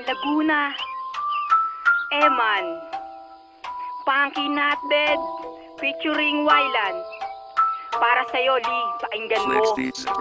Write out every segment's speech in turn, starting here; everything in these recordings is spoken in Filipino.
Laguna, Eman, Punky Not Dead, featuring Wylan. Para sa'yo, Lee, pakinggan mo.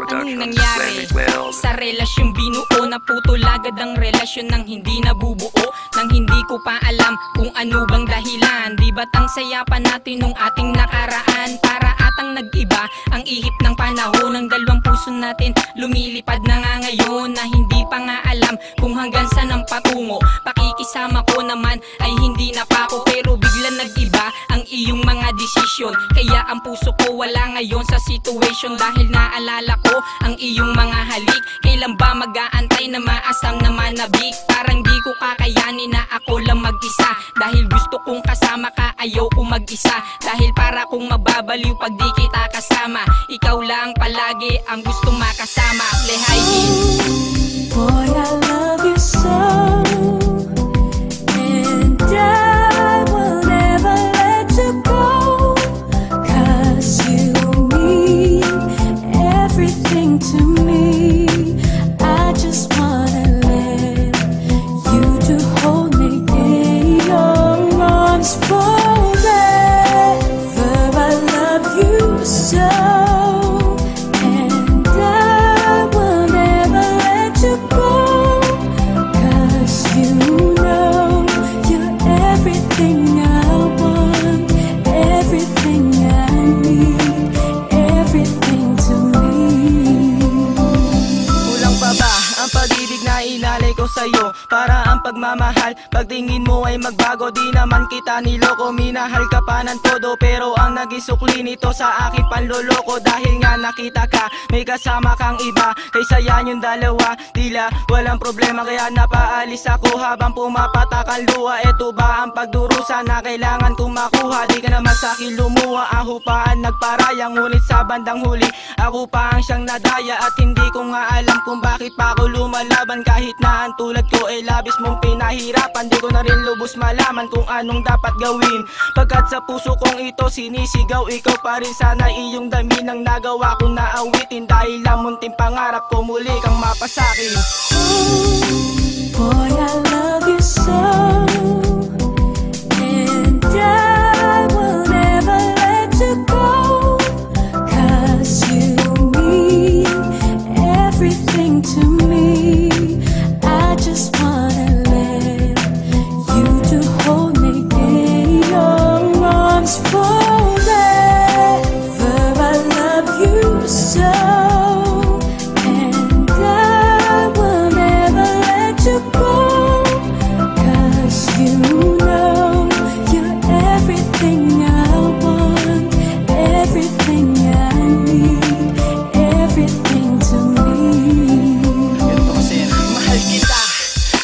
Anong nangyari sa relasyong binuo? Naputol agad ang relasyon nang hindi nabubuo, nang hindi ko pa alam kung ano bang dahilan. Di ba't ang saya pa natin nung ating nakaraan? Para atang nag-iba ang ihip ng panahon ng dalawang puso natin. Lumilipad na nga ngayon na hindi pa nga alam kung hanggang saan ang patungo. Pakikisama ko naman ay hindi na pa ako, pero bigla nag-iba ang iyong mga desisyon. Kaya ang puso ko wala ngayon sa situation, dahil naalala ko ang iyong mga halik. Kailan ba mag-aantay na maasam na manabik? Parang di ko kakayanin na ako lang mag-isa, dahil gusto kong kasama ka, ayaw ko mag-isa. Dahil para kong mababaliw pag di kita kasama. Ikaw lang palagi ang gustong makasama. Lehayin. Boy, I love you so, and I will never let you go, 'cause you mean everything to me. I just wanna let you to hold me in your arms forever. I love you so, and I will never let you go, 'cause you know you're everything I want, everything I need, everything to me. Kulang pa ba ang pag-ibig na inalay ko sa'yo? Para ang pagmamahal, pagtingin mo ay magbago. Di naman kita niloko, minahal ka pa ng todo, pero ang naging sukli nito sa aking panloloko. Dahil nga nakita ka, may kasama kang iba, kaysa yan yung dalawa. Tila walang problema, kaya napaalis ako habang pumapatak ang luha. Eto ba ang pagdurusa na kailangan kong makuha? Di ka naman sa'kin lumuha, ang hupaan nagparaya, ngunit sa bandang huli ako pa ang siyang nadaya. At hindi ko nga alam kung bakit pa ako lumalaban, kahit na ang tulad ko ay labis mong pinahirapan. Di ko na rin lubos malaman kung anong dapat gawin, pagkat sa puso kong ito sinisigaw, ikaw pa rin sana iyong dami ng nagawa kong naawitin. Dahil ang munting pangarap ko muli kang mapasakin. Boy, I love you so, and I will never let you go, 'cause you mean everything to me. I just wanna let you to hold me in your arms forever. I love you so, and I will never let you go, 'cause you know you're everything I want, everything I need, everything to me. Ganito kasi, mahal kita,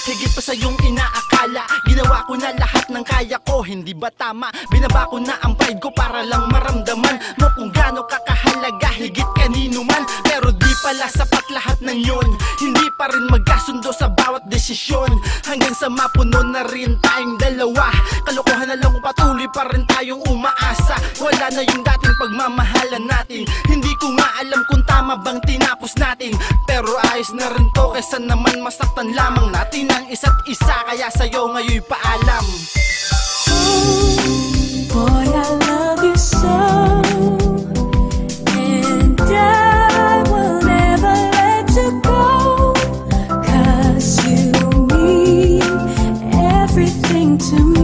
higit pa sa iyong inaakala. Ginawa ko na lahat ng kaya ko, hindi ba tama? Binaba ko na ang pride ko para lang maramdaman mo kung gaano kakahalaga, higit kanino man. Pero di pala sapat lahat ng yun, hindi pa rin magkasundo sa bawat desisyon, hanggang sa mapuno na rin tayong dalawa. Kalokohan na lang kung patuloy pa rin tayong umaasa. Wala na yung dating pagmamahalan natin. Hindi ko nga alam kung tama bang tinapos natin, pero ayos na rin to, kaysa naman masaktan lamang natin ang isa't isa. Kaya sa'yo ngayon paalam. Boy, I love you so, and I will never let you go, 'cause you mean everything to me.